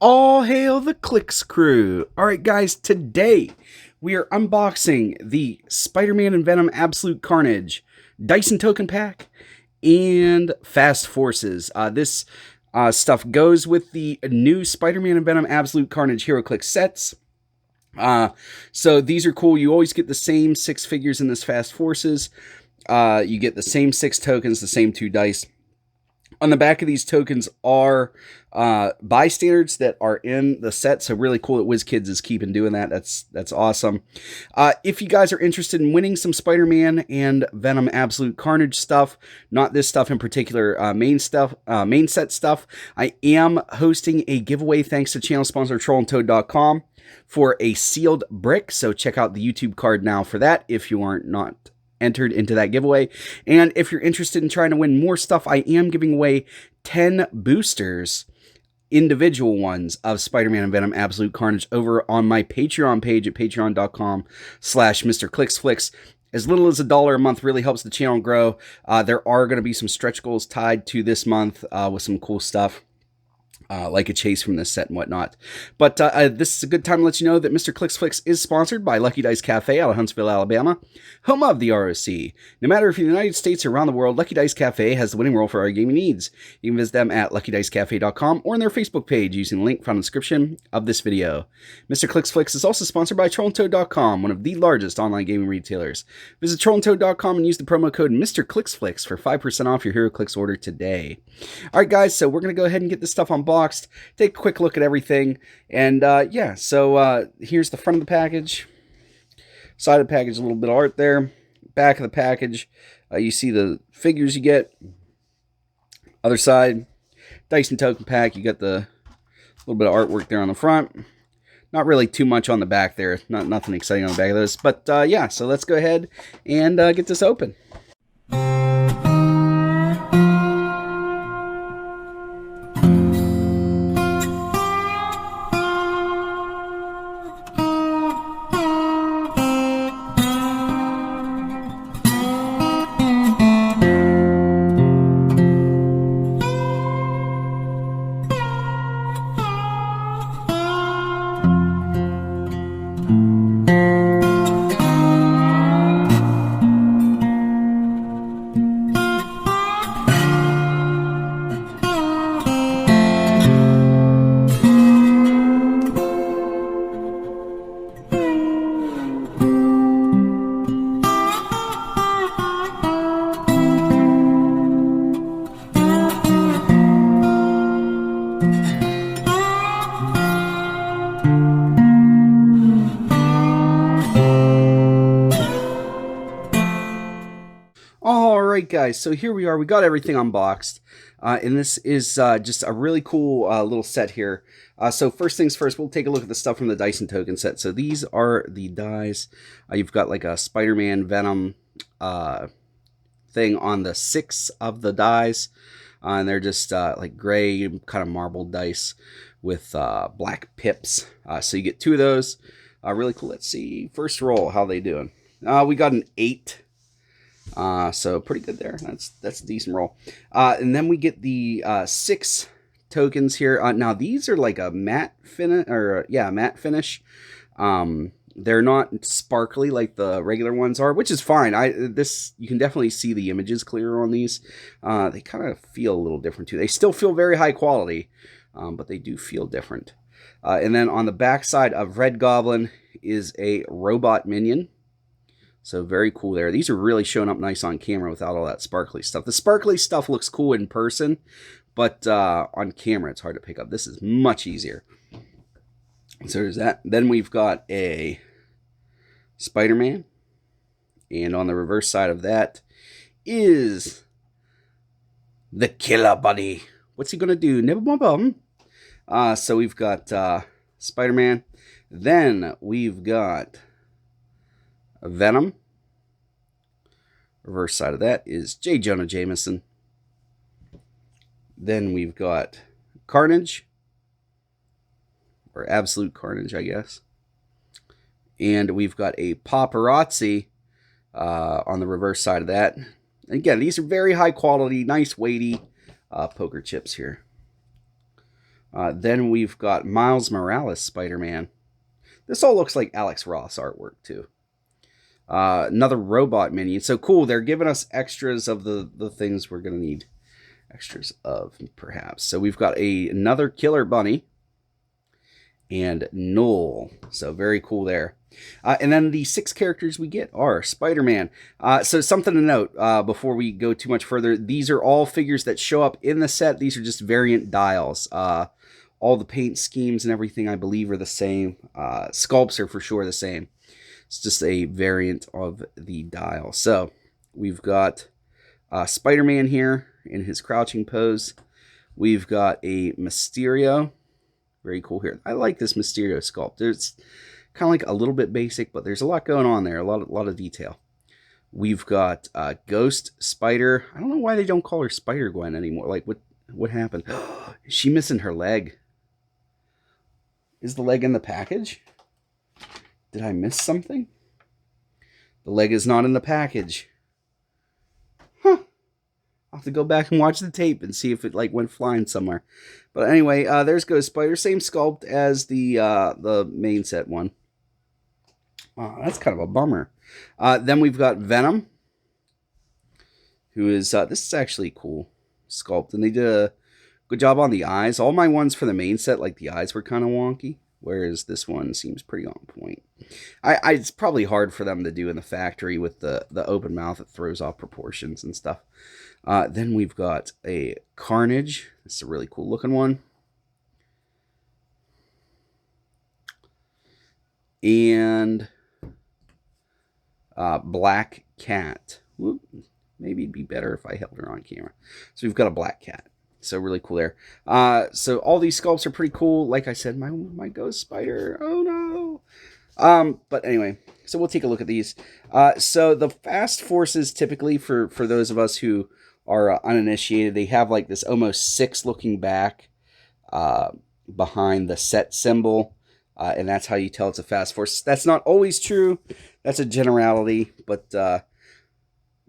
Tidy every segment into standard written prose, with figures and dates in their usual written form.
All hail the Clicks crew. All right, guys, today we are unboxing the Spider-Man and Venom Absolute Carnage Dyson Token Pack and Fast Forces. This stuff goes with the new Spider-Man and Venom Absolute Carnage Heroclix sets. So these are cool. You always get the same 6 figures in this Fast Forces. You get the same 6 tokens, the same 2 dice. On the back of these tokens are bystanders that are in the set, so really cool that WizKids is keeping doing that. That's awesome. If you guys are interested in winning some Spider-Man and Venom Absolute Carnage stuff, not this stuff in particular, main set stuff, I am hosting a giveaway thanks to channel sponsor trollandtoad.com for a sealed brick, so check out the YouTube card now for that if you aren't not entered into that giveaway. And if you're interested in trying to win more stuff, I am giving away 10 boosters, individual ones, of Spider-Man and Venom Absolute Carnage over on my Patreon page at patreon.com/MrClicksFlix. As little as $1 a month really helps the channel grow. There are going to be some stretch goals tied to this month with some cool stuff. Like a chase from this set and whatnot. But this is a good time to let you know that Mr. Clicksflix is sponsored by Lucky Dice Cafe out of Huntsville, Alabama, home of the ROC. No matter if you're in the United States or around the world, Lucky Dice Cafe has the winning roll for our gaming needs. You can visit them at luckydicecafe.com or on their Facebook page using the link found in the description of this video. Mr. Clicksflix is also sponsored by trollandtoad.com, one of the largest online gaming retailers. Visit trollandtoad.com and use the promo code Mr. Clicksflix for 5% off your Heroclix order today. All right, guys, so we're going to go ahead and get this stuff unboxed. Take a quick look at everything, and yeah, so here's the front of the package, side of the package, a little bit of art there, back of the package, you see the figures you get, other side, Dyson Token Pack, you got the little bit of artwork there on the front, not really too much on the back there, nothing exciting on the back of this, but yeah, so let's go ahead and get this open. Alright guys, so here we are, we got everything unboxed, and this is just a really cool little set here. So first things first, we'll take a look at the stuff from the Dyson token set. So these are the dies. You've got like a Spider-Man Venom thing on the 6 of the dies, and they're just like gray, kind of marbled dice with black pips. So you get 2 of those. Really cool. Let's see, first roll, how they doing? We got an 8. So pretty good there. That's a decent roll. And then we get the 6 tokens here. Now these are like a matte finish, or matte finish. They're not sparkly like the regular ones are, which is fine. You can definitely see the images clearer on these. They kind of feel a little different too. They still feel very high quality, but they do feel different. And then on the back side of Red Goblin is a robot minion. So very cool there. These are really showing up nice on camera without all that sparkly stuff. The sparkly stuff looks cool in person, but on camera it's hard to pick up. This is much easier. So there's that. Then we've got a Spider-Man. And on the reverse side of that is the Killer Buddy. What's he going to do? Nibble bum bum. So we've got Spider-Man. Then we've got Venom. Reverse side of that is J. Jonah Jameson. Then we've got Carnage, or Absolute Carnage, I guess. And we've got a Paparazzi on the reverse side of that. Again, these are very high quality, nice weighty poker chips here. Then we've got Miles Morales Spider-Man. This all looks like Alex Ross artwork, too. Another robot minion. So cool, they're giving us extras of the things we're going to need extras of, perhaps. So we've got another Killer Bunny and Null. So very cool there. And then the 6 characters we get are Spider-Man. So something to note before we go too much further. These are all figures that show up in the set. These are just variant dials. All the paint schemes and everything, I believe, are the same. Sculpts are for sure the same. It's just a variant of the dial. So we've got Spider-Man here in his crouching pose. We've got a Mysterio. Very cool here. I like this Mysterio sculpt. It's kind of like a little bit basic, but there's a lot going on there. A lot of detail. We've got Ghost Spider. I don't know why they don't call her Spider-Gwen anymore. Like, what happened? Is she missing her leg? Is the leg in the package? Did I miss something? The leg is not in the package. Huh. I'll have to go back and watch the tape and see if it like went flying somewhere. But anyway, there's Ghost Spider. Same sculpt as the main set one. That's kind of a bummer. Then we've got Venom, who is, this is actually cool sculpt. And they did a good job on the eyes. All my ones for the main set, like the eyes were kind of wonky. Whereas this one seems pretty on point. It's probably hard for them to do in the factory with the open mouth. It throws off proportions and stuff. Then we've got a Carnage. This is a really cool looking one. And Black Cat. Whoop. Maybe it'd be better if I held her on camera. So we've got a Black Cat. So really cool there. So all these sculpts are pretty cool. Like I said, my Ghost Spider. Oh no. But anyway, so we'll take a look at these. So the fast forces typically for those of us who are uninitiated, they have like this almost 6 looking back behind the set symbol. And that's how you tell it's a fast force. That's not always true. That's a generality, but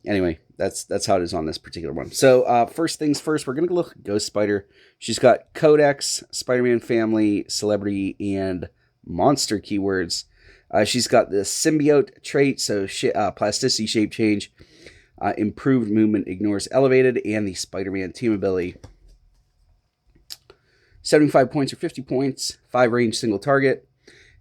anyway, that's how it is on this particular one. So first things first, we're going to look at Ghost Spider. She's got Codex, Spider-Man Family, Celebrity, and Monster keywords. She's got the Symbiote trait, so plasticity, shape change, improved movement, ignores elevated, and the Spider-Man team ability. 75 points or 50 points, 5 range, single target.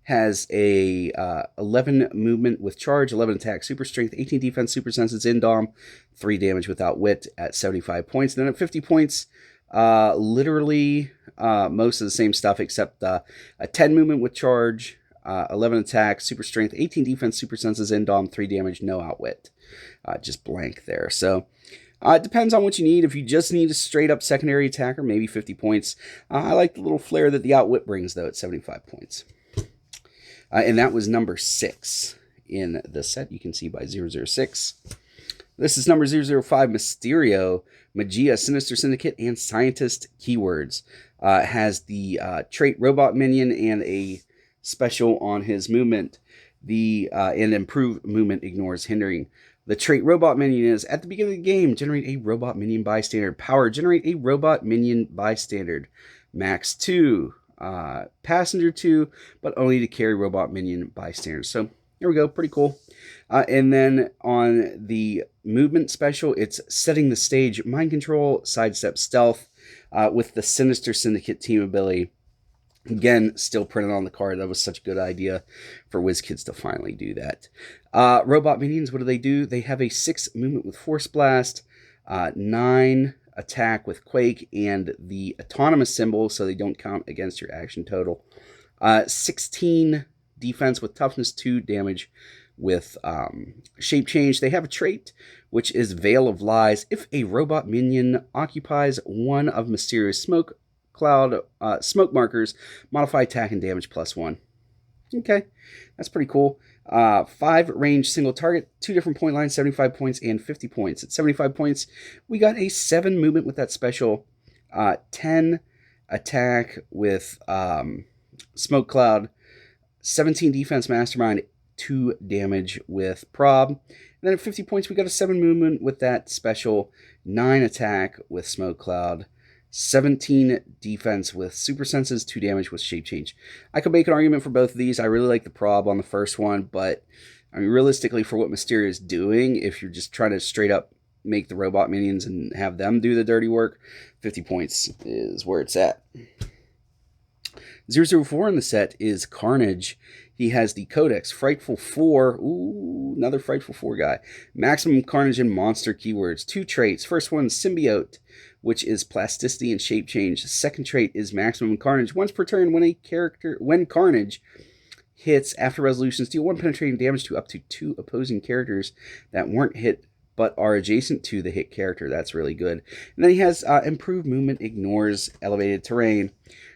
Has a 11 movement with charge, 11 attack, super strength, 18 defense, super sense, it's in dom, 3 damage without wit at 75 points. Then at 50 points, literally most of the same stuff except a 10 movement with charge, 11 attack, super strength, 18 defense, super sense, is in dom, 3 damage, no outwit. Just blank there. So it depends on what you need. If you just need a straight up secondary attacker, maybe 50 points. I like the little flair that the outwit brings though at 75 points. And that was number 6 in the set. You can see by 006. This is number 005, Mysterio, Magia, Sinister Syndicate, and Scientist keywords. Has the trait Robot Minion and a special on his movement. And improved movement ignores hindering. The trait Robot Minion is, at the beginning of the game, generate a Robot Minion bystander. Power, generate a Robot Minion bystander. Max 2. Passenger 2, but only to carry Robot Minion bystanders. So there we go, pretty cool. And then on the movement special, it's setting the stage, mind control, sidestep, stealth, with the Sinister Syndicate team ability. Again, still printed on the card. That was such a good idea for WizKids to finally do that. Robot Minions, what do? They have a 6 movement with Force Blast, 9 attack with Quake, and the autonomous symbol, so they don't count against your action total. 16 defense with toughness, 2 damage with shape change. They have a trait, which is Veil of Lies. If a robot minion occupies one of Mysterio's smoke markers, modify attack and damage +1. Okay, that's pretty cool. 5 range single target, 2 different point lines, 75 points and 50 points. At 75 points, we got a 7 movement with that special, 10 attack with Smoke Cloud, 17 defense Mastermind, 2 damage with Prob. And then at 50 points, we got a 7 movement with that special, 9 attack with Smoke Cloud, 17 defense with super senses, 2 damage with shape change. I could make an argument for both of these. I really like the prob on the first one, but I mean, realistically, for what Mysterio is doing, if you're just trying to straight up make the robot minions and have them do the dirty work, 50 points is where it's at. 004 in the set is Carnage. He has the Codex, Frightful 4. Ooh, another Frightful 4 guy. Maximum Carnage and Monster keywords. 2 traits. First one, Symbiote, which is plasticity and shape change. The second trait is Maximum Carnage. Once per turn, when Carnage hits after resolutions, deal 1 penetrating damage to up to 2 opposing characters that weren't hit but are adjacent to the hit character. That's really good. And then he has Improved Movement, Ignores Elevated Terrain.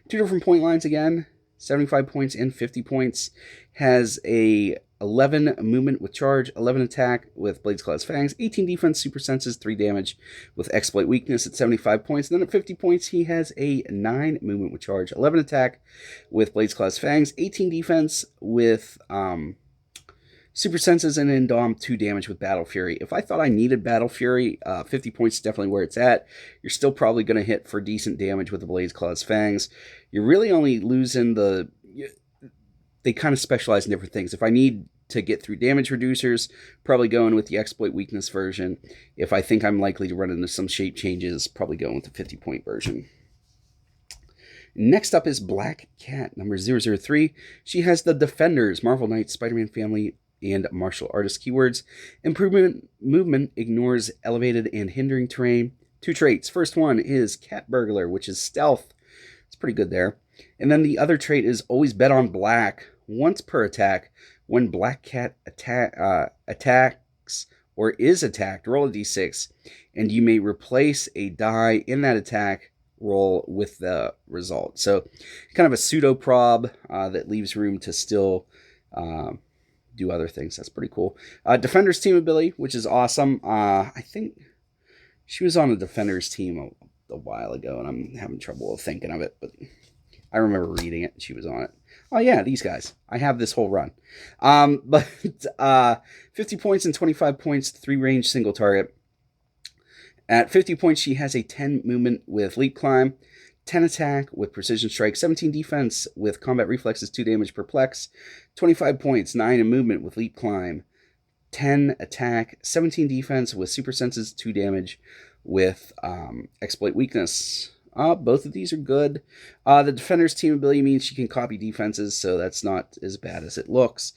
2 different point lines again, 75 points and 50 points. Has a 11 movement with charge, 11 attack with Blades, Claws, Fangs, 18 defense, super senses, 3 damage with exploit weakness at 75 points. And then at 50 points, he has a 9 movement with charge, 11 attack with Blades, Claws, Fangs, 18 defense with super senses, and in Dom 2 damage with Battle Fury. If I thought I needed Battle Fury, 50 points is definitely where it's at. You're still probably going to hit for decent damage with the Blades, Claws, Fangs. You're really only losing the... They kind of specialize in different things. If I need to get through damage reducers, probably going with the exploit weakness version. If I think I'm likely to run into some shape changes, probably going with the 50-point version. Next up is Black Cat, number 003. She has the Defenders, Marvel Knights, Spider-Man Family, and martial artist keywords. Improvement movement, ignores elevated and hindering terrain. 2 traits. First one is Cat Burglar, which is stealth. It's pretty good there. And then the other trait is always bet on black once per attack. When Black Cat attacks or is attacked, roll a d6, and you may replace a die in that attack roll with the result. So kind of a pseudo prob that leaves room to still do other things. That's pretty cool. Defender's team ability, which is awesome. I think she was on a Defender's team a while ago, and I'm having trouble thinking of it, but I remember reading it. She was on it. Oh yeah, these guys. I have this whole run. But 50 points and 25 points, 3 range single target. At 50 points, she has a 10 movement with leap climb, 10 attack with precision strike, 17 defense with combat reflexes, 2 damage perplex, 25 points, 9 in movement with leap climb, 10 attack, 17 defense with super senses, 2 damage with exploit weakness. Both of these are good. The Defender's team ability means she can copy defenses, so that's not as bad as it looks.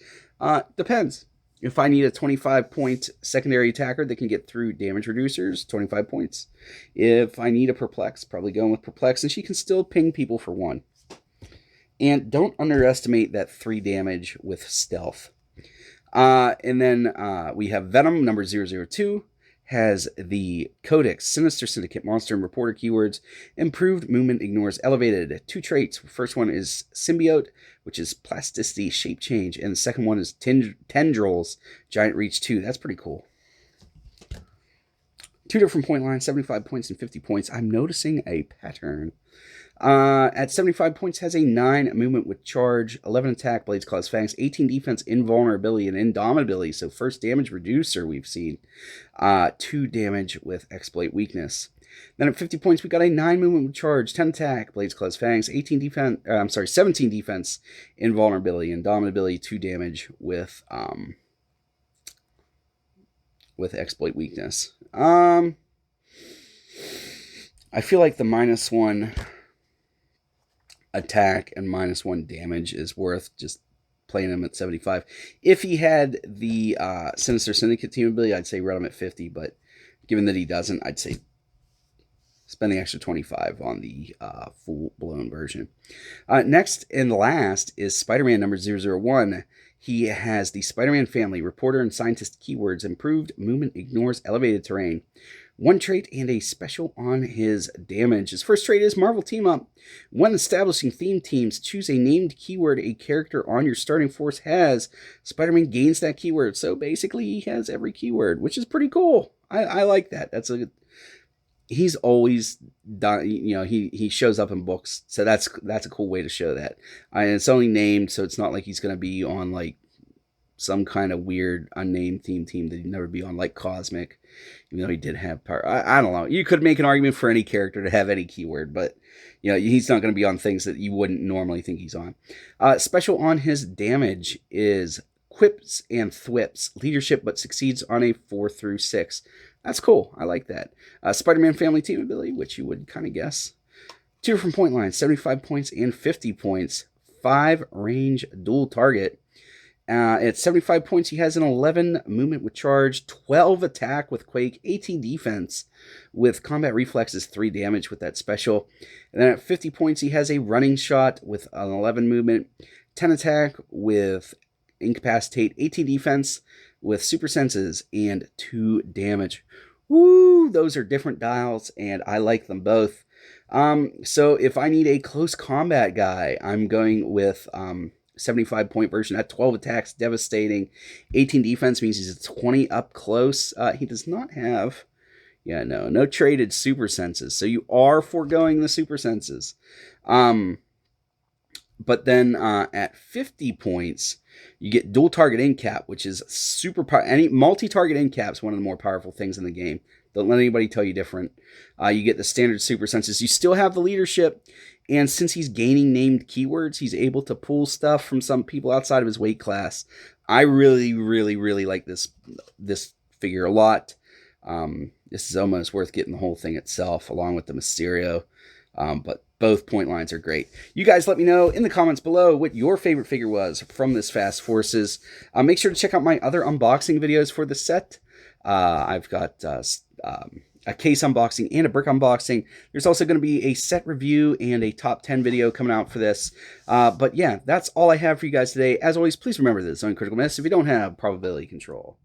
Depends. If I need a 25-point secondary attacker that can get through damage reducers, 25 points. If I need a Perplex, probably going with Perplex, and she can still ping people for 1. And don't underestimate that 3 damage with stealth. And then we have Venom, number 002. Has the Codex, Sinister Syndicate, Monster, and Reporter keywords. Improved movement, ignores elevated. 2 traits. First one is Symbiote, which is plasticity, shape change. And the second one is Tendrils, Giant Reach 2. That's pretty cool. 2 different point lines, 75 points and 50 points. I'm noticing a pattern. At 75 points, has a 9 movement with charge, 11 attack, Blades, Claws, Fangs, 18 defense, invulnerability, and indomitability. So first damage reducer we've seen. 2 damage with exploit weakness. Then at 50 points, we got a 9 movement with charge, 10 attack, Blades, Claws, Fangs, 17 defense, invulnerability, indomitability, 2 damage with exploit weakness. I feel like the -1 attack and -1 damage is worth just playing him at 75. If he had the Sinister Syndicate team ability, I'd say run him at 50, but given that he doesn't, I'd say spend the extra 25 on the full-blown version. Next and last is Spider-Man number 001. He has the Spider-Man Family, Reporter and Scientist keywords, improved movement, ignores elevated terrain. 1 trait and a special on his damage. His first trait is Marvel Team Up. When establishing theme teams, choose a named keyword a character on your starting force has. Spider-Man gains that keyword. So basically, he has every keyword, which is pretty cool. I like that. He's always done, he shows up in books, so that's a cool way to show that. And it's only named, so it's not like he's going to be on like some kind of weird unnamed team that he'd never be on, like Cosmic. Even though he did have power. I don't know. You could make an argument for any character to have any keyword, but he's not going to be on things that you wouldn't normally think he's on. Special on his damage is quips and thwips. Leadership, but succeeds on a 4 through 6. That's cool. I like that. Spider-Man family team ability, which you would kind of guess. 2 different point lines, 75 points and 50 points. 5 range dual target. At 75 points, he has an 11 movement with charge, 12 attack with quake, 18 defense with combat reflexes, 3 damage with that special. And then at 50 points, he has a running shot with an 11 movement, 10 attack with incapacitate, 18 defense with super senses, and 2 damage. Woo! Those are different dials, and I like them both. So if I need a close combat guy, I'm going with 75 point version at 12 attacks, devastating, 18 defense means he's a 20 up close. He does not have, no traded super senses. So you are foregoing the super senses. But then at 50 points, you get dual target end cap, which is super powerful. Any multi-target end cap is one of the more powerful things in the game. Don't let anybody tell you different. You get the standard super senses. You still have the leadership. And since he's gaining named keywords, he's able to pull stuff from some people outside of his weight class. I really, really, really like this figure a lot. This is almost worth getting the whole thing itself, along with the Mysterio. But both point lines are great. You guys let me know in the comments below what your favorite figure was from this Fast Forces. Make sure to check out my other unboxing videos for the set. I've got a case unboxing and a brick unboxing. There's also going to be a set review and a top 10 video coming out for this. But yeah, that's all I have for you guys today. As always, please remember this: zone critical miss if you don't have probability control.